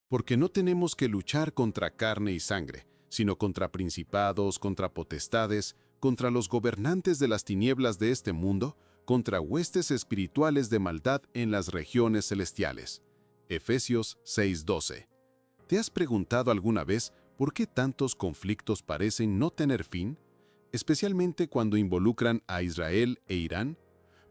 Porque no tenemos que luchar contra carne y sangre, sino contra principados, contra potestades, contra los gobernantes de las tinieblas de este mundo, contra huestes espirituales de maldad en las regiones celestiales. Efesios 6:12. ¿Te has preguntado alguna vez por qué tantos conflictos parecen no tener fin? Especialmente cuando involucran a Israel e Irán.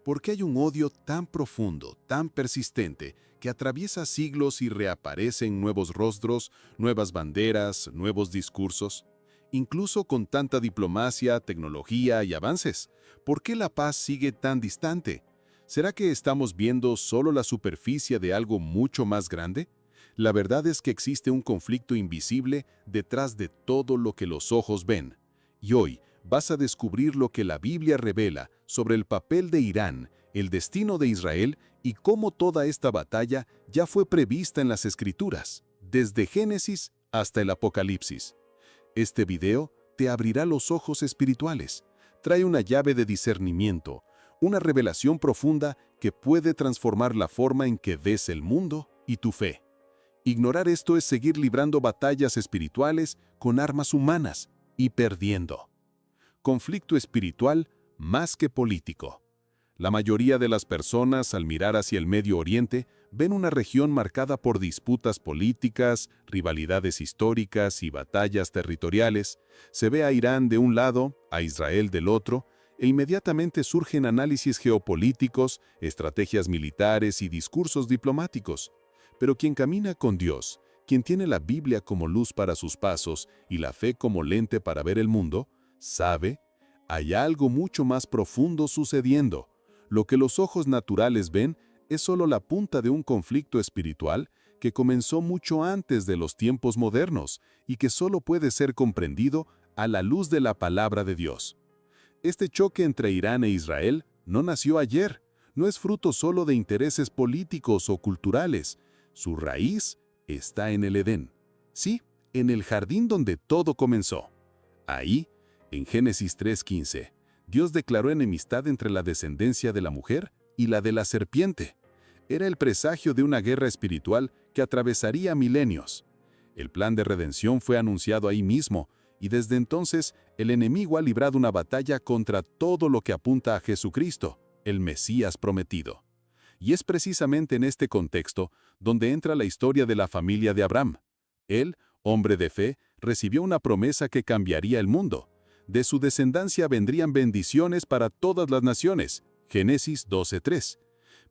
¿Por qué hay un odio tan profundo, tan persistente, que atraviesa siglos y reaparece en nuevos rostros, nuevas banderas, nuevos discursos? Incluso con tanta diplomacia, tecnología y avances, ¿por qué la paz sigue tan distante? ¿Será que estamos viendo solo la superficie de algo mucho más grande? La verdad es que existe un conflicto invisible detrás de todo lo que los ojos ven. Y hoy vas a descubrir lo que la Biblia revela sobre el papel de Irán, el destino de Israel y cómo toda esta batalla ya fue prevista en las Escrituras, desde Génesis hasta el Apocalipsis. Este video te abrirá los ojos espirituales, trae una llave de discernimiento, una revelación profunda que puede transformar la forma en que ves el mundo y tu fe. Ignorar esto es seguir librando batallas espirituales con armas humanas y perdiendo. Conflicto espiritual más que político. La mayoría de las personas, al mirar hacia el Medio Oriente, ven una región marcada por disputas políticas, rivalidades históricas y batallas territoriales. Se ve a Irán de un lado, a Israel del otro, e inmediatamente surgen análisis geopolíticos, estrategias militares y discursos diplomáticos. Pero quien camina con Dios, quien tiene la Biblia como luz para sus pasos y la fe como lente para ver el mundo, sabe, hay algo mucho más profundo sucediendo. Lo que los ojos naturales ven es solo la punta de un conflicto espiritual que comenzó mucho antes de los tiempos modernos y que solo puede ser comprendido a la luz de la palabra de Dios. Este choque entre Irán e Israel no nació ayer, no es fruto solo de intereses políticos o culturales. Su raíz está en el Edén. Sí, en el jardín donde todo comenzó. Ahí, en Génesis 3:15, Dios declaró enemistad entre la descendencia de la mujer y la de la serpiente. Era el presagio de una guerra espiritual que atravesaría milenios. El plan de redención fue anunciado ahí mismo, y desde entonces el enemigo ha librado una batalla contra todo lo que apunta a Jesucristo, el Mesías prometido. Y es precisamente en este contexto donde entra la historia de la familia de Abraham. Él, hombre de fe, recibió una promesa que cambiaría el mundo. De su descendencia vendrían bendiciones para todas las naciones. Génesis 12:3.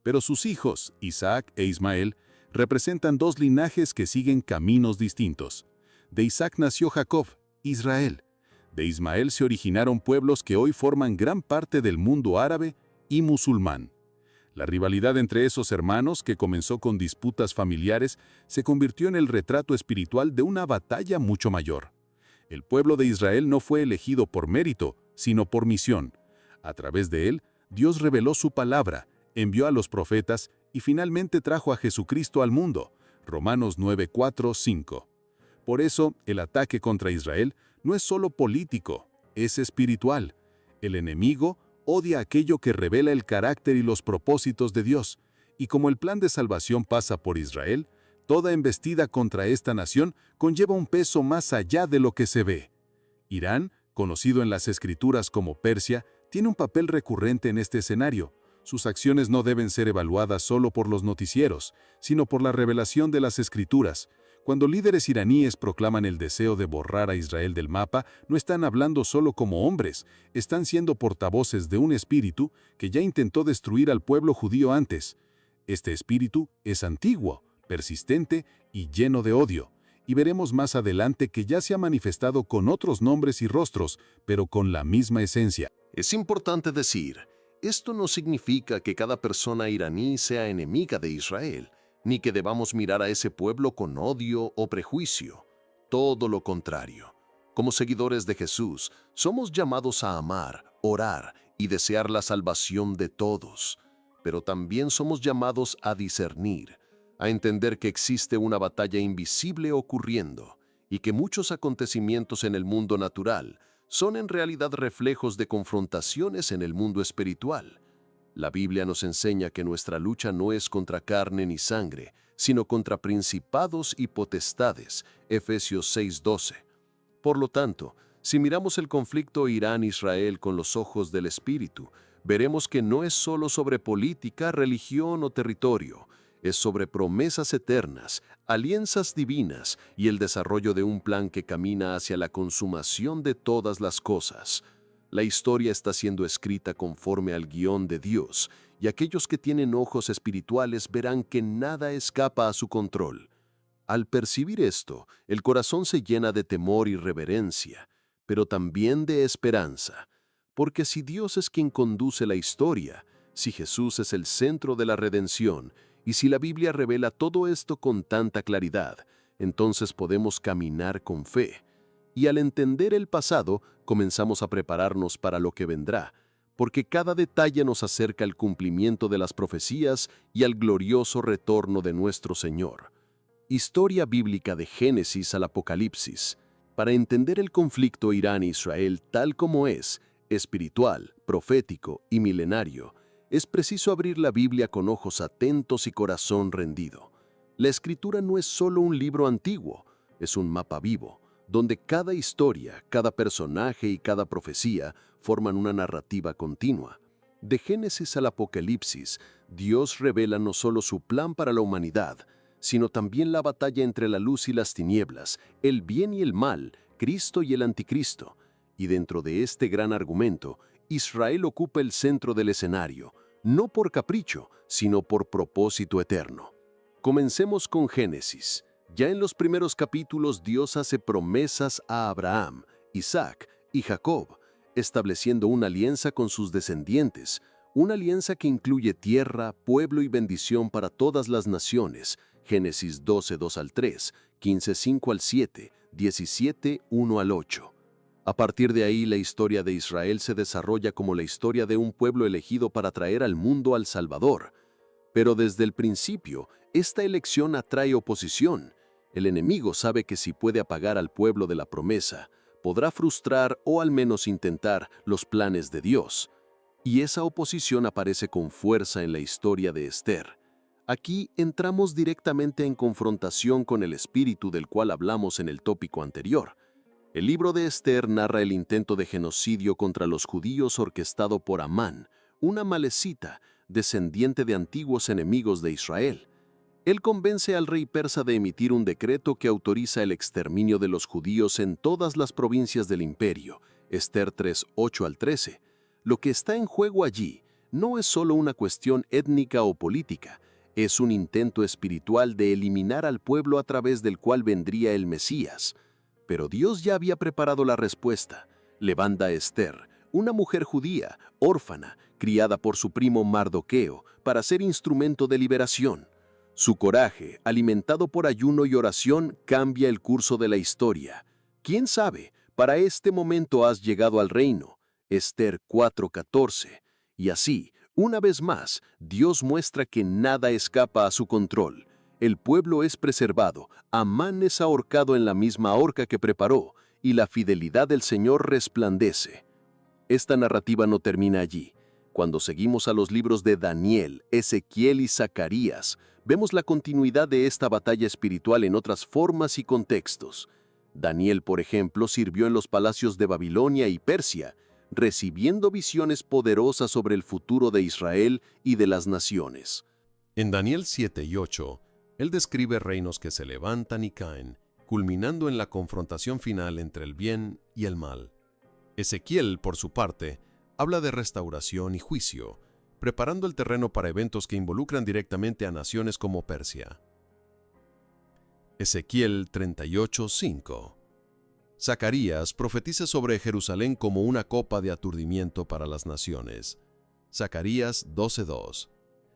Pero sus hijos, Isaac e Ismael, representan dos linajes que siguen caminos distintos. De Isaac nació Jacob, Israel. De Ismael se originaron pueblos que hoy forman gran parte del mundo árabe y musulmán. La rivalidad entre esos hermanos, que comenzó con disputas familiares, se convirtió en el retrato espiritual de una batalla mucho mayor. El pueblo de Israel no fue elegido por mérito, sino por misión. A través de él, Dios reveló su palabra, envió a los profetas y finalmente trajo a Jesucristo al mundo. Romanos 9:4-5. Por eso, el ataque contra Israel no es solo político, es espiritual. El enemigo odia aquello que revela el carácter y los propósitos de Dios, y como el plan de salvación pasa por Israel, toda embestida contra esta nación conlleva un peso más allá de lo que se ve. Irán, conocido en las Escrituras como Persia, tiene un papel recurrente en este escenario. Sus acciones no deben ser evaluadas solo por los noticieros, sino por la revelación de las Escrituras. Cuando líderes iraníes proclaman el deseo de borrar a Israel del mapa, no están hablando solo como hombres, están siendo portavoces de un espíritu que ya intentó destruir al pueblo judío antes. Este espíritu es antiguo, persistente y lleno de odio, y veremos más adelante que ya se ha manifestado con otros nombres y rostros, pero con la misma esencia. Es importante decir, esto no significa que cada persona iraní sea enemiga de Israel, ni que debamos mirar a ese pueblo con odio o prejuicio. Todo lo contrario. Como seguidores de Jesús, somos llamados a amar, orar y desear la salvación de todos. Pero también somos llamados a discernir, a entender que existe una batalla invisible ocurriendo y que muchos acontecimientos en el mundo natural son en realidad reflejos de confrontaciones en el mundo espiritual. La Biblia nos enseña que nuestra lucha no es contra carne ni sangre, sino contra principados y potestades, Efesios 6:12. Por lo tanto, si miramos el conflicto Irán-Israel con los ojos del Espíritu, veremos que no es solo sobre política, religión o territorio, es sobre promesas eternas, alianzas divinas y el desarrollo de un plan que camina hacia la consumación de todas las cosas. La historia está siendo escrita conforme al guión de Dios, y aquellos que tienen ojos espirituales verán que nada escapa a su control. Al percibir esto, el corazón se llena de temor y reverencia, pero también de esperanza, porque si Dios es quien conduce la historia, si Jesús es el centro de la redención, y si la Biblia revela todo esto con tanta claridad, entonces podemos caminar con fe. Y al entender el pasado, comenzamos a prepararnos para lo que vendrá, porque cada detalle nos acerca al cumplimiento de las profecías y al glorioso retorno de nuestro Señor. Historia bíblica de Génesis al Apocalipsis. Para entender el conflicto Irán-Israel tal como es, espiritual, profético y milenario, es preciso abrir la Biblia con ojos atentos y corazón rendido. La Escritura no es solo un libro antiguo, es un mapa vivo, donde cada historia, cada personaje y cada profecía forman una narrativa continua. De Génesis al Apocalipsis, Dios revela no solo su plan para la humanidad, sino también la batalla entre la luz y las tinieblas, el bien y el mal, Cristo y el anticristo. Y dentro de este gran argumento, Israel ocupa el centro del escenario, no por capricho, sino por propósito eterno. Comencemos con Génesis. Ya en los primeros capítulos Dios hace promesas a Abraham, Isaac y Jacob, estableciendo una alianza con sus descendientes, una alianza que incluye tierra, pueblo y bendición para todas las naciones. Génesis 12, 2 al 3, 15, 5 al 7, 17, 1 al 8. A partir de ahí, la historia de Israel se desarrolla como la historia de un pueblo elegido para traer al mundo al Salvador. Pero desde el principio, esta elección atrae oposición. El enemigo sabe que si puede apagar al pueblo de la promesa, podrá frustrar o al menos intentar los planes de Dios. Y esa oposición aparece con fuerza en la historia de Esther. Aquí entramos directamente en confrontación con el espíritu del cual hablamos en el tópico anterior. El libro de Esther narra el intento de genocidio contra los judíos orquestado por Amán, una malecita, descendiente de antiguos enemigos de Israel. Él convence al rey persa de emitir un decreto que autoriza el exterminio de los judíos en todas las provincias del imperio, Esther 3, 8 al 13. Lo que está en juego allí no es solo una cuestión étnica o política, es un intento espiritual de eliminar al pueblo a través del cual vendría el Mesías. Pero Dios ya había preparado la respuesta. Levanta a Esther, una mujer judía, órfana, criada por su primo Mardoqueo, para ser instrumento de liberación. Su coraje, alimentado por ayuno y oración, cambia el curso de la historia. ¿Quién sabe? Para este momento has llegado al reino. Esther 4:14. Y así, una vez más, Dios muestra que nada escapa a su control. El pueblo es preservado, Amán es ahorcado en la misma horca que preparó, y la fidelidad del Señor resplandece. Esta narrativa no termina allí. Cuando seguimos a los libros de Daniel, Ezequiel y Zacarías, vemos la continuidad de esta batalla espiritual en otras formas y contextos. Daniel, por ejemplo, sirvió en los palacios de Babilonia y Persia, recibiendo visiones poderosas sobre el futuro de Israel y de las naciones. En Daniel 7 y 8, él describe reinos que se levantan y caen, culminando en la confrontación final entre el bien y el mal. Ezequiel, por su parte, habla de restauración y juicio, preparando el terreno para eventos que involucran directamente a naciones como Persia. Ezequiel 38:5. Zacarías profetiza sobre Jerusalén como una copa de aturdimiento para las naciones. Zacarías 12:2,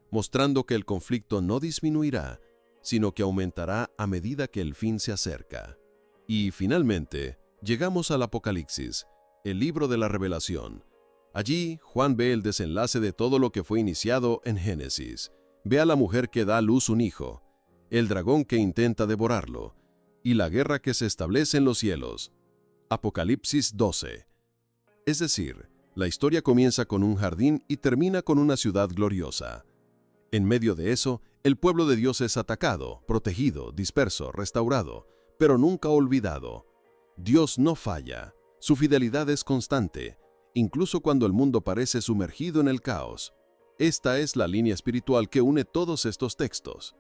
mostrando que el conflicto no disminuirá, sino que aumentará a medida que el fin se acerca. Y finalmente, llegamos al Apocalipsis, el libro de la revelación. Allí, Juan ve el desenlace de todo lo que fue iniciado en Génesis. Ve a la mujer que da a luz un hijo, el dragón que intenta devorarlo, y la guerra que se establece en los cielos. Apocalipsis 12. Es decir, La historia comienza con un jardín y termina con una ciudad gloriosa. En medio de eso, el pueblo de Dios es atacado, protegido, disperso, restaurado, pero nunca olvidado. Dios no falla, su fidelidad es constante, incluso cuando el mundo parece sumergido en el caos. Esta es la línea espiritual que une todos estos textos.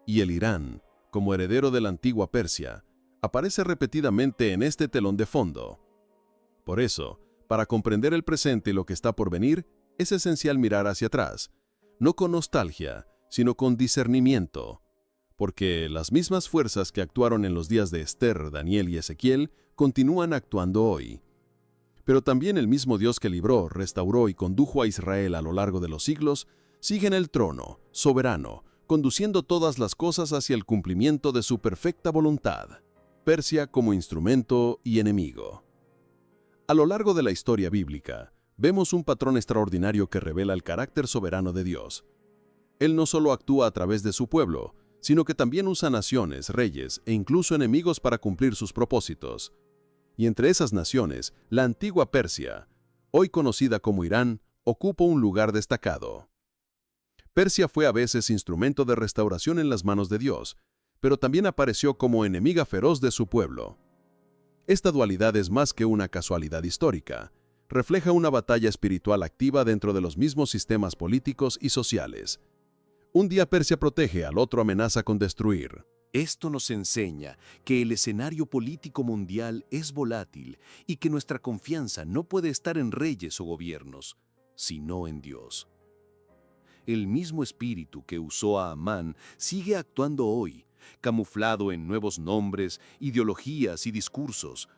Y el Irán, como heredero de la antigua Persia, aparece repetidamente en este telón de fondo. Por eso, para comprender el presente y lo que está por venir, es esencial mirar hacia atrás, no con nostalgia, sino con discernimiento, porque las mismas fuerzas que actuaron en los días de Esther, Daniel y Ezequiel continúan actuando hoy. Pero también el mismo Dios que libró, restauró y condujo a Israel a lo largo de los siglos, sigue en el trono, soberano, conduciendo todas las cosas hacia el cumplimiento de su perfecta voluntad. Persia como instrumento y enemigo. A lo largo de la historia bíblica, vemos un patrón extraordinario que revela el carácter soberano de Dios. Él no solo actúa a través de su pueblo, sino que también usa naciones, reyes e incluso enemigos para cumplir sus propósitos. Y entre esas naciones, la antigua Persia, hoy conocida como Irán, ocupa un lugar destacado. Persia fue a veces instrumento de restauración en las manos de Dios, pero también apareció como enemiga feroz de su pueblo. Esta dualidad es más que una casualidad histórica, refleja una batalla espiritual activa dentro de los mismos sistemas políticos y sociales. Un día Persia protege, al otro amenaza con destruir. Esto nos enseña que el escenario político mundial es volátil y que nuestra confianza no puede estar en reyes o gobiernos, sino en Dios. El mismo espíritu que usó a Amán sigue actuando hoy, camuflado en nuevos nombres, ideologías y discursos.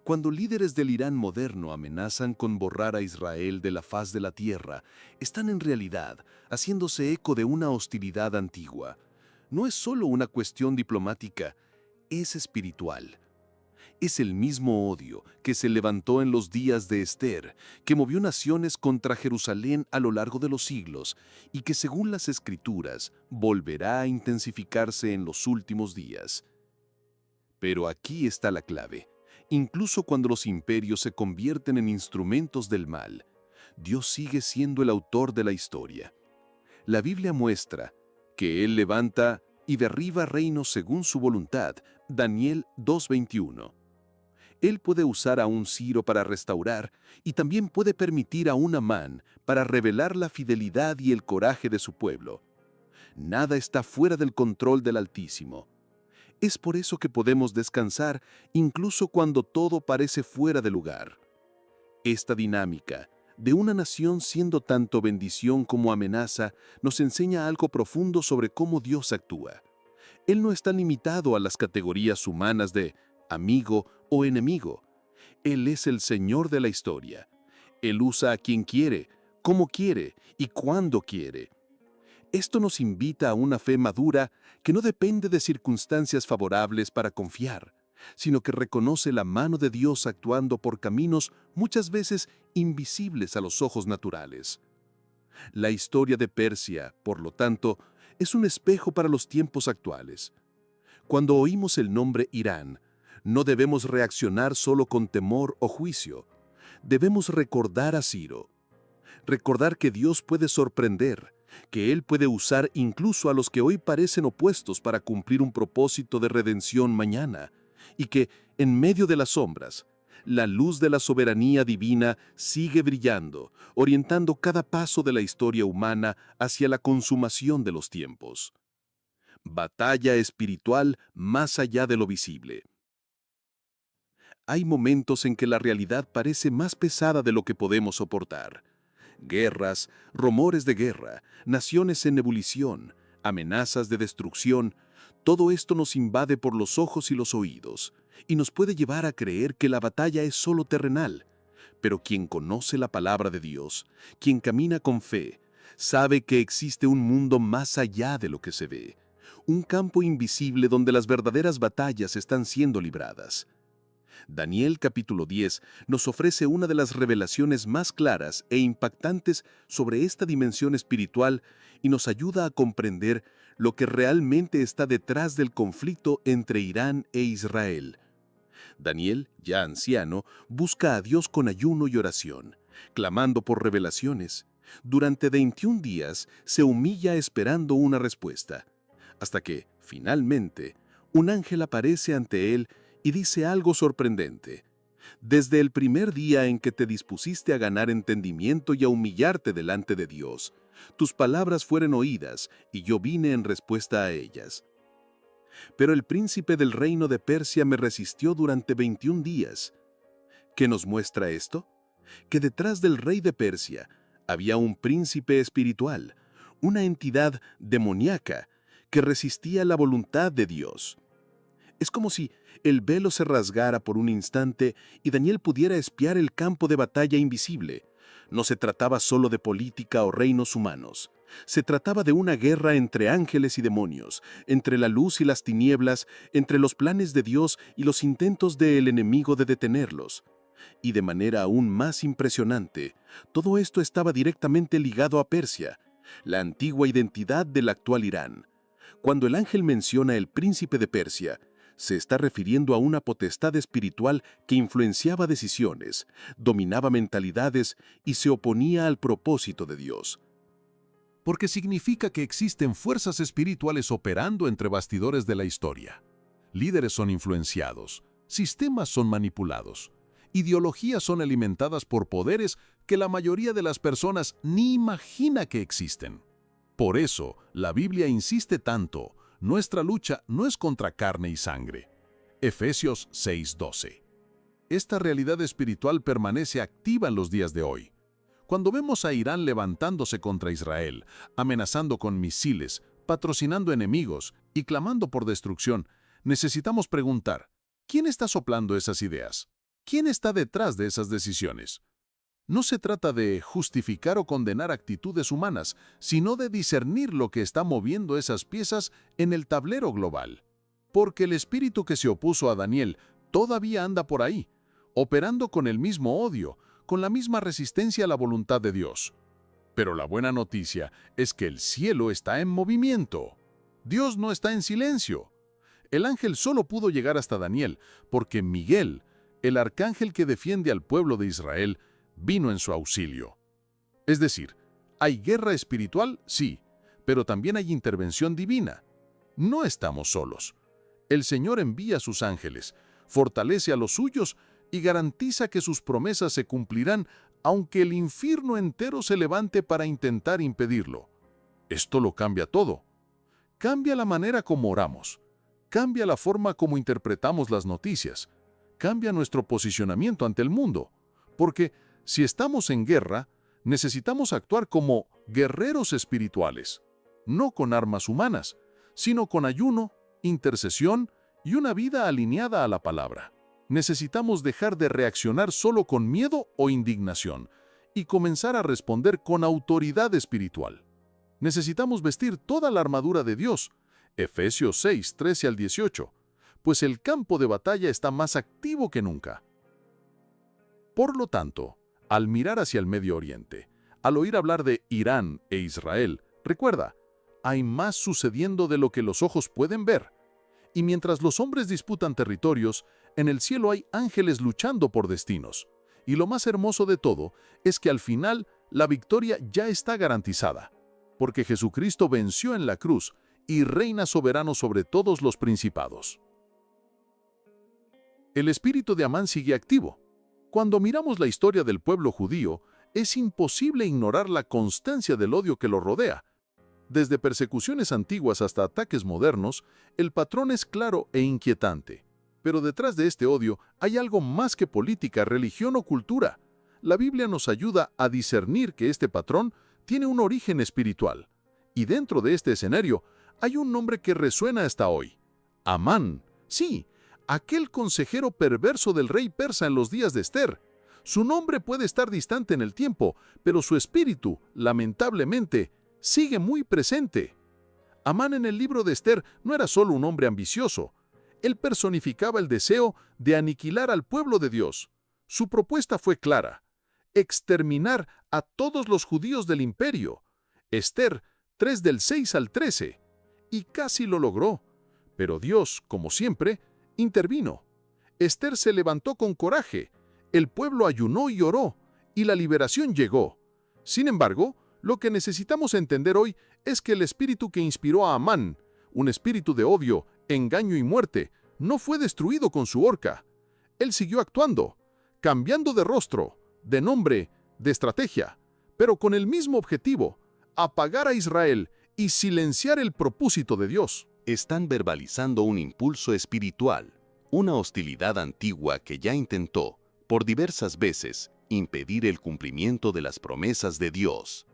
Cuando líderes del Irán moderno amenazan con borrar a Israel de la faz de la tierra, están en realidad haciéndose eco de una hostilidad antigua. No es solo una cuestión diplomática, es espiritual. Es el mismo odio que se levantó en los días de Esther, que movió naciones contra Jerusalén a lo largo de los siglos y que, según las Escrituras, volverá a intensificarse en los últimos días. Pero aquí está la clave. Incluso cuando los imperios se convierten en instrumentos del mal, Dios sigue siendo el autor de la historia. La Biblia muestra que Él levanta y derriba reinos según su voluntad, Daniel 2:21. Él puede usar a un Ciro para restaurar y también puede permitir a un Amán para revelar la fidelidad y el coraje de su pueblo. Nada está fuera del control del Altísimo. Es por eso que podemos descansar incluso cuando todo parece fuera de lugar. Esta dinámica de una nación siendo tanto bendición como amenaza nos enseña algo profundo sobre cómo Dios actúa. Él no está limitado a las categorías humanas de amigo o enemigo. Él es el Señor de la historia. Él usa a quien quiere, cómo quiere y cuándo quiere. Esto nos invita a una fe madura que no depende de circunstancias favorables para confiar, sino que reconoce la mano de Dios actuando por caminos muchas veces invisibles a los ojos naturales. La historia de Persia, por lo tanto, es un espejo para los tiempos actuales. Cuando oímos el nombre Irán, no debemos reaccionar solo con temor o juicio. Debemos recordar a Ciro. Recordar que Dios puede sorprender, que Él puede usar incluso a los que hoy parecen opuestos para cumplir un propósito de redención mañana, y que, en medio de las sombras, la luz de la soberanía divina sigue brillando, orientando cada paso de la historia humana hacia la consumación de los tiempos. Batalla espiritual más allá de lo visible. Hay momentos en que la realidad parece más pesada de lo que podemos soportar. Guerras, rumores de guerra, naciones en ebullición, amenazas de destrucción, todo esto nos invade por los ojos y los oídos, y nos puede llevar a creer que la batalla es solo terrenal. Pero quien conoce la palabra de Dios, quien camina con fe, sabe que existe un mundo más allá de lo que se ve, un campo invisible donde las verdaderas batallas están siendo libradas. Daniel capítulo 10 nos ofrece una de las revelaciones más claras e impactantes sobre esta dimensión espiritual y nos ayuda a comprender lo que realmente está detrás del conflicto entre Irán e Israel. Daniel, ya anciano, busca a Dios con ayuno y oración, clamando por revelaciones. Durante 21 días se humilla esperando una respuesta, hasta que, finalmente, un ángel aparece ante él y dice algo sorprendente. Desde el primer día en que te dispusiste a ganar entendimiento y a humillarte delante de Dios, tus palabras fueron oídas y yo vine en respuesta a ellas. Pero el príncipe del reino de Persia me resistió durante 21 días. ¿Qué nos muestra esto? Que detrás del rey de Persia había un príncipe espiritual, una entidad demoníaca que resistía la voluntad de Dios. Es como si el velo se rasgara por un instante y Daniel pudiera espiar el campo de batalla invisible. No se trataba solo de política o reinos humanos. Se trataba de una guerra entre ángeles y demonios, entre la luz y las tinieblas, entre los planes de Dios y los intentos del enemigo de detenerlos. Y de manera aún más impresionante, todo esto estaba directamente ligado a Persia, la antigua identidad del actual Irán. Cuando el ángel menciona el príncipe de Persia, se está refiriendo a una potestad espiritual que influenciaba decisiones, dominaba mentalidades y se oponía al propósito de Dios. Porque significa que existen fuerzas espirituales operando entre bastidores de la historia. Líderes son influenciados, sistemas son manipulados, ideologías son alimentadas por poderes que la mayoría de las personas ni imagina que existen. Por eso, la Biblia insiste tanto: nuestra lucha no es contra carne y sangre. Efesios 6:12. Esta realidad espiritual permanece activa en los días de hoy. Cuando vemos a Irán levantándose contra Israel, amenazando con misiles, patrocinando enemigos y clamando por destrucción, necesitamos preguntar: ¿quién está soplando esas ideas? ¿Quién está detrás de esas decisiones? No se trata de justificar o condenar actitudes humanas, sino de discernir lo que está moviendo esas piezas en el tablero global. Porque el espíritu que se opuso a Daniel todavía anda por ahí, operando con el mismo odio, con la misma resistencia a la voluntad de Dios. Pero la buena noticia es que el cielo está en movimiento. Dios no está en silencio. El ángel solo pudo llegar hasta Daniel porque Miguel, el arcángel que defiende al pueblo de Israel, vino en su auxilio. Es decir, hay guerra espiritual, sí, pero también hay intervención divina. No estamos solos. El Señor envía a sus ángeles, fortalece a los suyos y garantiza que sus promesas se cumplirán aunque el infierno entero se levante para intentar impedirlo. Esto lo cambia todo. Cambia la manera como oramos, cambia la forma como interpretamos las noticias, cambia nuestro posicionamiento ante el mundo, porque si estamos en guerra, necesitamos actuar como guerreros espirituales, no con armas humanas, sino con ayuno, intercesión y una vida alineada a la palabra. Necesitamos dejar de reaccionar solo con miedo o indignación y comenzar a responder con autoridad espiritual. Necesitamos vestir toda la armadura de Dios, Efesios 6, 13 al 18, pues el campo de batalla está más activo que nunca. Por lo tanto, al mirar hacia el Medio Oriente, al oír hablar de Irán e Israel, recuerda, hay más sucediendo de lo que los ojos pueden ver. Y mientras los hombres disputan territorios, en el cielo hay ángeles luchando por destinos. Y lo más hermoso de todo es que al final la victoria ya está garantizada, porque Jesucristo venció en la cruz y reina soberano sobre todos los principados. El espíritu de Amán sigue activo. Cuando miramos la historia del pueblo judío, es imposible ignorar la constancia del odio que lo rodea. Desde persecuciones antiguas hasta ataques modernos, el patrón es claro e inquietante. Pero detrás de este odio hay algo más que política, religión o cultura. La Biblia nos ayuda a discernir que este patrón tiene un origen espiritual. Y dentro de este escenario hay un nombre que resuena hasta hoy: Amán. Sí, aquel consejero perverso del rey persa en los días de Esther. Su nombre puede estar distante en el tiempo, pero su espíritu, lamentablemente, sigue muy presente. Amán en el libro de Esther no era solo un hombre ambicioso. Él personificaba el deseo de aniquilar al pueblo de Dios. Su propuesta fue clara: exterminar a todos los judíos del imperio. Esther 3 del 6 al 13. Y casi lo logró. Pero Dios, como siempre, intervino. Esther se levantó con coraje. El pueblo ayunó y oró. y la liberación llegó. Sin embargo, lo que necesitamos entender hoy es que el espíritu que inspiró a Amán, un espíritu de odio, engaño y muerte, no fue destruido con su horca. Él siguió actuando, cambiando de rostro, de nombre, de estrategia, pero con el mismo objetivo: apagar a Israel y silenciar el propósito de Dios. Están verbalizando un impulso espiritual, una hostilidad antigua que ya intentó, por diversas veces, impedir el cumplimiento de las promesas de Dios.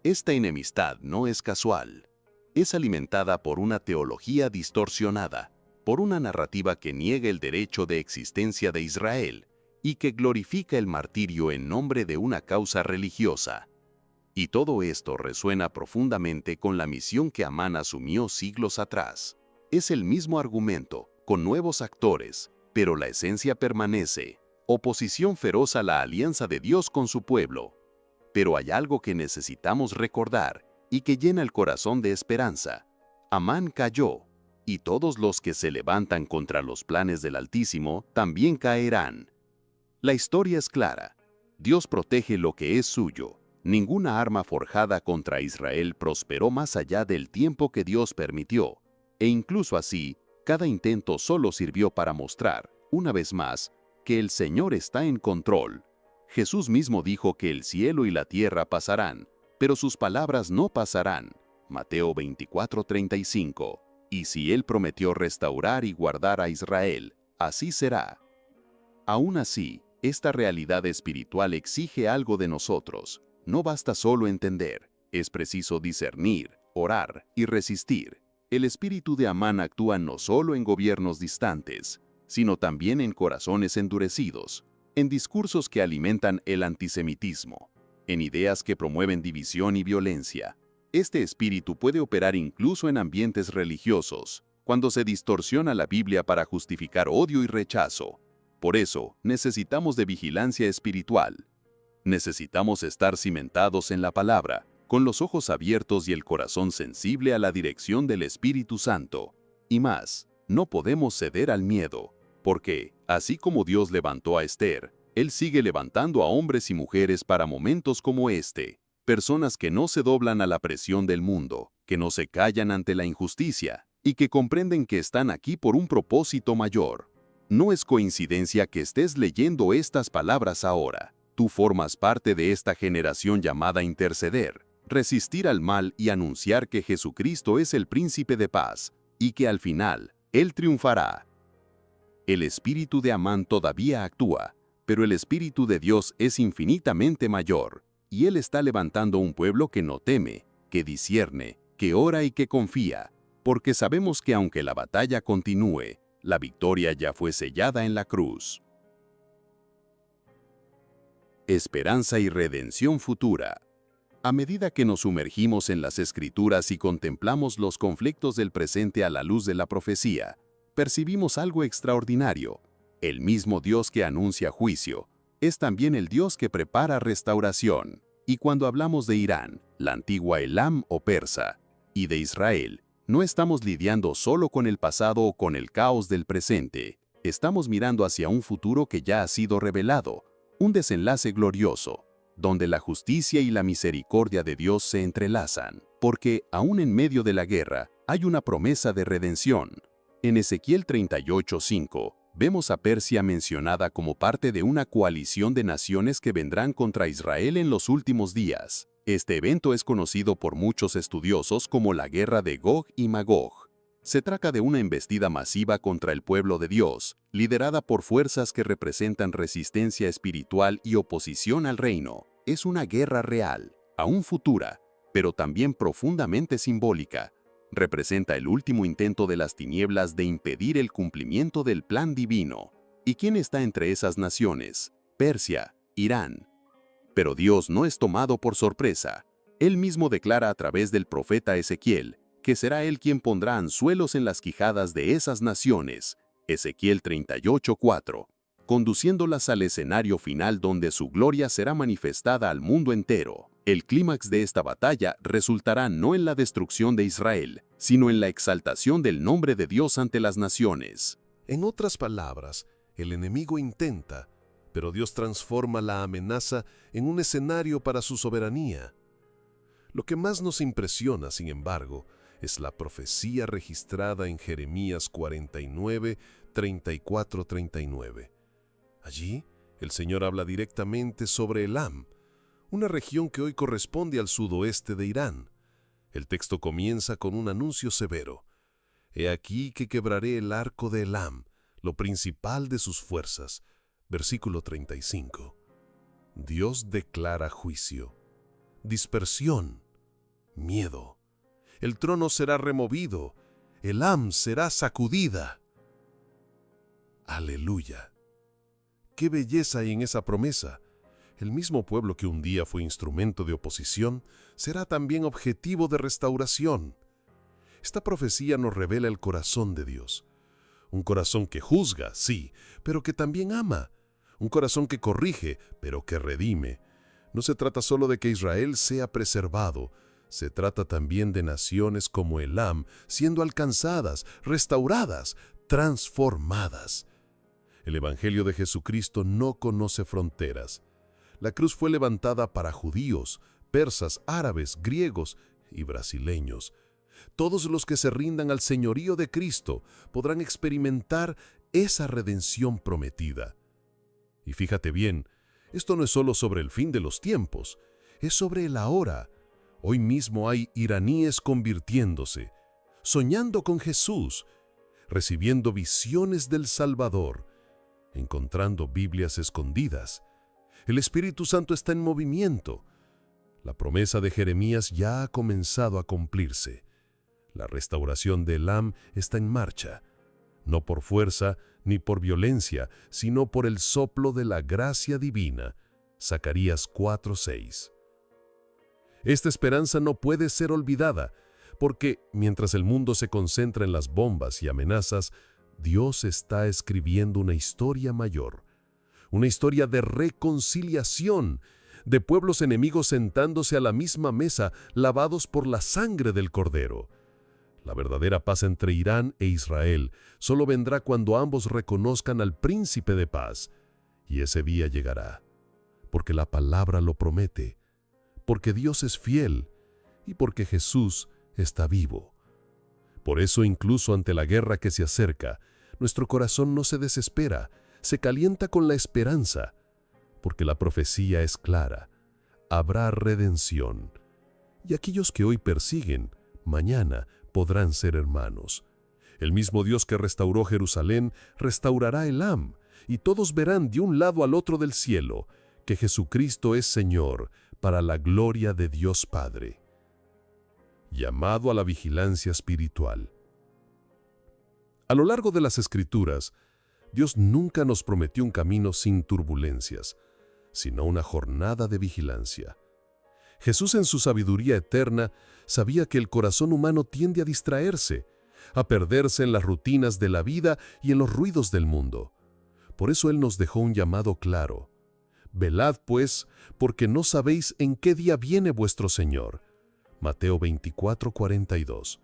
Esta enemistad no es casual. Es alimentada por una teología distorsionada, por una narrativa que niega el derecho de existencia de Israel y que glorifica el martirio en nombre de una causa religiosa. Y todo esto resuena profundamente con la misión que Amán asumió siglos atrás. Es el mismo argumento, con nuevos actores, pero la esencia permanece: oposición feroz a la alianza de Dios con su pueblo. Pero hay algo que necesitamos recordar y que llena el corazón de esperanza. Amán cayó, y todos los que se levantan contra los planes del Altísimo también caerán. La historia es clara. Dios protege lo que es suyo. Ninguna arma forjada contra Israel prosperó más allá del tiempo que Dios permitió, e incluso así, cada intento solo sirvió para mostrar, una vez más, que el Señor está en control. Jesús mismo dijo que el cielo y la tierra pasarán, pero sus palabras no pasarán. Mateo 24:35. Y si Él prometió restaurar y guardar a Israel, así será. Aún así, esta realidad espiritual exige algo de nosotros. No basta solo entender, es preciso discernir, orar y resistir. El espíritu de Amán actúa no solo en gobiernos distantes, sino también en corazones endurecidos, en discursos que alimentan el antisemitismo, en ideas que promueven división y violencia. Este espíritu puede operar incluso en ambientes religiosos, cuando se distorsiona la Biblia para justificar odio y rechazo. Por eso, necesitamos de vigilancia espiritual. Necesitamos estar cimentados en la palabra, con los ojos abiertos y el corazón sensible a la dirección del Espíritu Santo. Y más, no podemos ceder al miedo, porque, así como Dios levantó a Esther, Él sigue levantando a hombres y mujeres para momentos como este. Personas que no se doblan a la presión del mundo, que no se callan ante la injusticia, y que comprenden que están aquí por un propósito mayor. No es coincidencia que estés leyendo estas palabras ahora. Tú formas parte de esta generación llamada a interceder, resistir al mal y anunciar que Jesucristo es el príncipe de paz, y que al final, Él triunfará. El espíritu de Amán todavía actúa, pero el espíritu de Dios es infinitamente mayor, y Él está levantando un pueblo que no teme, que discierne, que ora y que confía, porque sabemos que aunque la batalla continúe, la victoria ya fue sellada en la cruz. Esperanza y redención futura. A medida que nos sumergimos en las Escrituras y contemplamos los conflictos del presente a la luz de la profecía, percibimos algo extraordinario. El mismo Dios que anuncia juicio es también el Dios que prepara restauración. Y cuando hablamos de Irán, la antigua Elam o Persa, y de Israel, no estamos lidiando solo con el pasado o con el caos del presente. Estamos mirando hacia un futuro que ya ha sido revelado, un desenlace glorioso, donde la justicia y la misericordia de Dios se entrelazan, porque aún en medio de la guerra hay una promesa de redención. En Ezequiel 38:5 vemos a Persia mencionada como parte de una coalición de naciones que vendrán contra Israel en los últimos días. Este evento es conocido por muchos estudiosos como la guerra de Gog y Magog. Se trata de una embestida masiva contra el pueblo de Dios, liderada por fuerzas que representan resistencia espiritual y oposición al reino. Es una guerra real, aún futura, pero también profundamente simbólica. Representa el último intento de las tinieblas de impedir el cumplimiento del plan divino. ¿Y quién está entre esas naciones? Persia, Irán. Pero Dios no es tomado por sorpresa. Él mismo declara a través del profeta Ezequiel que será Él quien pondrá anzuelos en las quijadas de esas naciones, Ezequiel 38:4, conduciéndolas al escenario final donde su gloria será manifestada al mundo entero. El clímax de esta batalla resultará no en la destrucción de Israel, sino en la exaltación del nombre de Dios ante las naciones. En otras palabras, el enemigo intenta, pero Dios transforma la amenaza en un escenario para su soberanía. Lo que más nos impresiona, sin embargo, es la profecía registrada en Jeremías 49, 34-39. Allí, el Señor habla directamente sobre Elam, una región que hoy corresponde al sudoeste de Irán. El texto comienza con un anuncio severo. He aquí que quebraré el arco de Elam, lo principal de sus fuerzas. Versículo 35. Dios declara juicio, dispersión, miedo. El trono será removido, Elam será sacudida. ¡Aleluya! ¡Qué belleza hay en esa promesa! El mismo pueblo que un día fue instrumento de oposición será también objetivo de restauración. Esta profecía nos revela el corazón de Dios. Un corazón que juzga, sí, pero que también ama. Un corazón que corrige, pero que redime. No se trata solo de que Israel sea preservado, se trata también de naciones como Elam siendo alcanzadas, restauradas, transformadas. El Evangelio de Jesucristo no conoce fronteras. La cruz fue levantada para judíos, persas, árabes, griegos y brasileños. Todos los que se rindan al señorío de Cristo podrán experimentar esa redención prometida. Y fíjate bien, esto no es solo sobre el fin de los tiempos, es sobre el ahora. Hoy mismo hay iraníes convirtiéndose, soñando con Jesús, recibiendo visiones del Salvador, encontrando Biblias escondidas. El Espíritu Santo está en movimiento. La promesa de Jeremías ya ha comenzado a cumplirse. La restauración de Elam está en marcha, no por fuerza ni por violencia, sino por el soplo de la gracia divina. Zacarías 4:6. Esta esperanza no puede ser olvidada, porque mientras el mundo se concentra en las bombas y amenazas, Dios está escribiendo una historia mayor, una historia de reconciliación, de pueblos enemigos sentándose a la misma mesa, lavados por la sangre del Cordero. La verdadera paz entre Irán e Israel solo vendrá cuando ambos reconozcan al Príncipe de Paz, y ese día llegará, porque la palabra lo promete, porque Dios es fiel y porque Jesús está vivo. Por eso, incluso ante la guerra que se acerca, nuestro corazón no se desespera, se calienta con la esperanza, porque la profecía es clara. Habrá redención, y aquellos que hoy persiguen, mañana podrán ser hermanos. El mismo Dios que restauró Jerusalén, restaurará Elam, y todos verán de un lado al otro del cielo que Jesucristo es Señor, para la gloria de Dios Padre. Llamado a la vigilancia espiritual. A lo largo de las Escrituras, Dios nunca nos prometió un camino sin turbulencias, sino una jornada de vigilancia. Jesús, en su sabiduría eterna, sabía que el corazón humano tiende a distraerse, a perderse en las rutinas de la vida y en los ruidos del mundo. Por eso Él nos dejó un llamado claro. Velad, pues, porque no sabéis en qué día viene vuestro Señor. Mateo 24:42.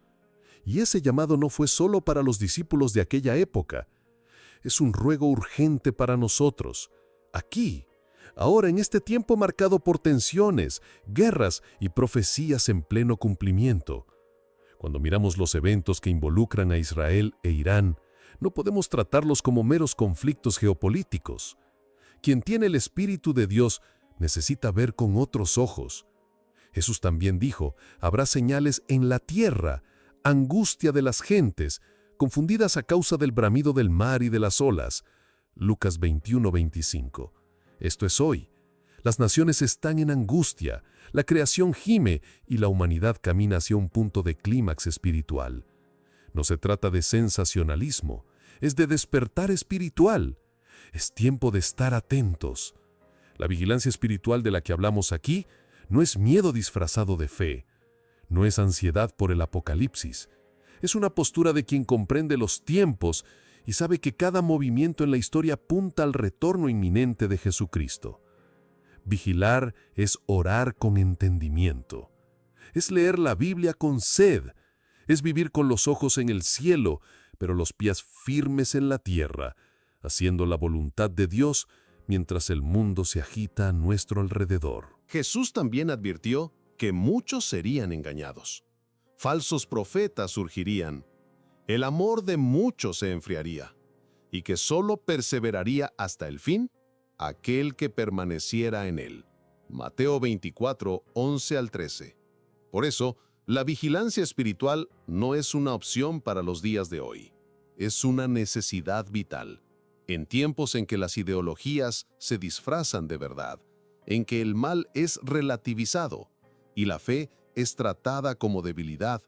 Y ese llamado no fue solo para los discípulos de aquella época. Es un ruego urgente para nosotros, aquí, ahora en este tiempo marcado por tensiones, guerras y profecías en pleno cumplimiento. Cuando miramos los eventos que involucran a Israel e Irán, no podemos tratarlos como meros conflictos geopolíticos. Quien tiene el Espíritu de Dios necesita ver con otros ojos. Jesús también dijo, habrá señales en la tierra, angustia de las gentes, confundidas a causa del bramido del mar y de las olas. Lucas 21:25. Esto es hoy. Las naciones están en angustia, la creación gime y la humanidad camina hacia un punto de clímax espiritual. No se trata de sensacionalismo, es de despertar espiritual. Es tiempo de estar atentos. La vigilancia espiritual de la que hablamos aquí no es miedo disfrazado de fe, no es ansiedad por el apocalipsis. Es una postura de quien comprende los tiempos y sabe que cada movimiento en la historia apunta al retorno inminente de Jesucristo. Vigilar es orar con entendimiento. Es leer la Biblia con sed. Es vivir con los ojos en el cielo, pero los pies firmes en la tierra, haciendo la voluntad de Dios, mientras el mundo se agita a nuestro alrededor. Jesús también advirtió que muchos serían engañados. Falsos profetas surgirían. El amor de muchos se enfriaría, y que solo perseveraría hasta el fin aquel que permaneciera en él. Mateo 24, 11 al 13. Por eso, la vigilancia espiritual no es una opción para los días de hoy. Es una necesidad vital. En tiempos en que las ideologías se disfrazan de verdad, en que el mal es relativizado y la fe es tratada como debilidad,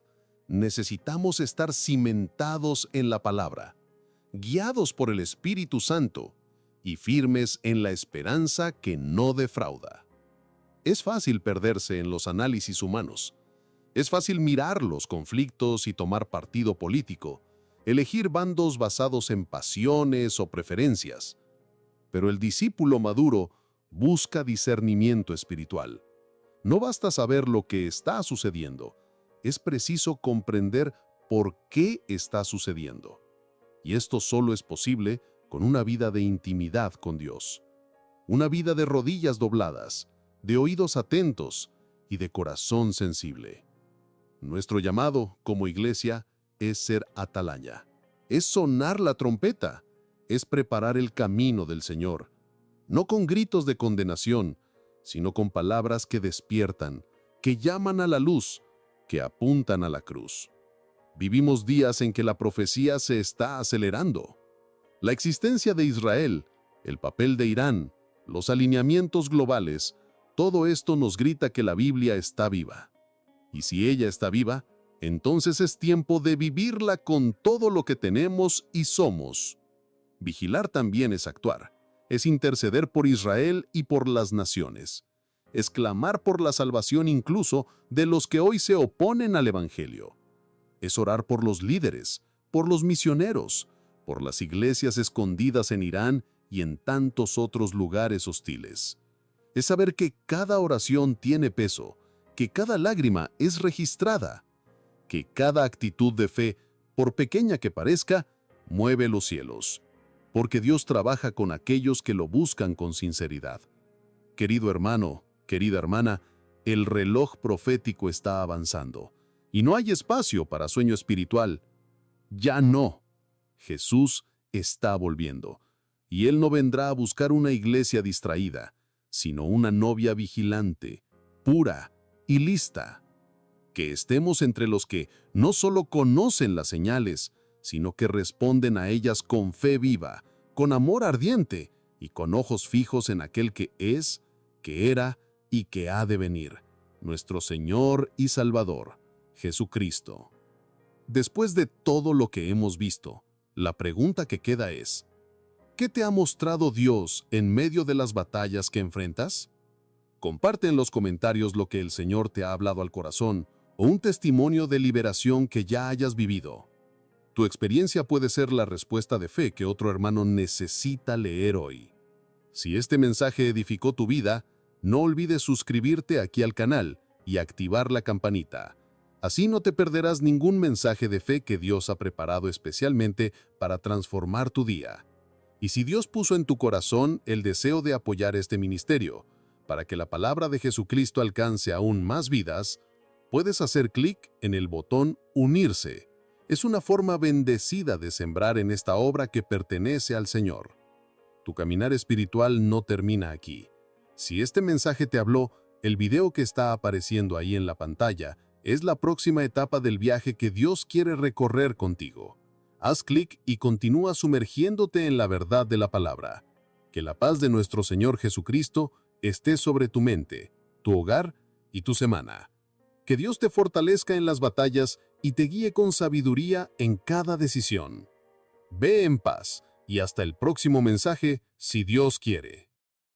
necesitamos estar cimentados en la palabra, guiados por el Espíritu Santo y firmes en la esperanza que no defrauda. Es fácil perderse en los análisis humanos. Es fácil mirar los conflictos y tomar partido político, elegir bandos basados en pasiones o preferencias. Pero el discípulo maduro busca discernimiento espiritual. No basta saber lo que está sucediendo, es preciso comprender por qué está sucediendo. Y esto solo es posible con una vida de intimidad con Dios. Una vida de rodillas dobladas, de oídos atentos y de corazón sensible. Nuestro llamado como iglesia es ser atalaya, es sonar la trompeta, es preparar el camino del Señor, no con gritos de condenación, sino con palabras que despiertan, que llaman a la luz, que apuntan a la cruz. Vivimos días en que la profecía se está acelerando. La existencia de Israel, el papel de Irán, los alineamientos globales, todo esto nos grita que la Biblia está viva. Y si ella está viva, entonces es tiempo de vivirla con todo lo que tenemos y somos. Vigilar también es actuar, es interceder por Israel y por las naciones, es clamar por la salvación incluso de los que hoy se oponen al Evangelio. Es orar por los líderes, por los misioneros, por las iglesias escondidas en Irán y en tantos otros lugares hostiles. Es saber que cada oración tiene peso, que cada lágrima es registrada, que cada actitud de fe, por pequeña que parezca, mueve los cielos, porque Dios trabaja con aquellos que lo buscan con sinceridad. Querido hermano, querida hermana, el reloj profético está avanzando, y no hay espacio para sueño espiritual. Ya no. Jesús está volviendo, y Él no vendrá a buscar una iglesia distraída, sino una novia vigilante, pura y lista. Que estemos entre los que no solo conocen las señales, sino que responden a ellas con fe viva, con amor ardiente y con ojos fijos en aquel que es, que era y que ha de venir, nuestro Señor y Salvador, Jesucristo. Después de todo lo que hemos visto, la pregunta que queda es: ¿qué te ha mostrado Dios en medio de las batallas que enfrentas? Comparte en los comentarios lo que el Señor te ha hablado al corazón o un testimonio de liberación que ya hayas vivido. Tu experiencia puede ser la respuesta de fe que otro hermano necesita leer hoy. Si este mensaje edificó tu vida, no olvides suscribirte aquí al canal y activar la campanita. Así no te perderás ningún mensaje de fe que Dios ha preparado especialmente para transformar tu día. Y si Dios puso en tu corazón el deseo de apoyar este ministerio, para que la palabra de Jesucristo alcance aún más vidas, puedes hacer clic en el botón Unirse. Es una forma bendecida de sembrar en esta obra que pertenece al Señor. Tu caminar espiritual no termina aquí. Si este mensaje te habló, el video que está apareciendo ahí en la pantalla es la próxima etapa del viaje que Dios quiere recorrer contigo. Haz clic y continúa sumergiéndote en la verdad de la palabra. Que la paz de nuestro Señor Jesucristo esté sobre tu mente, tu hogar y tu semana. Que Dios te fortalezca en las batallas y te guíe con sabiduría en cada decisión. Ve en paz y hasta el próximo mensaje, si Dios quiere.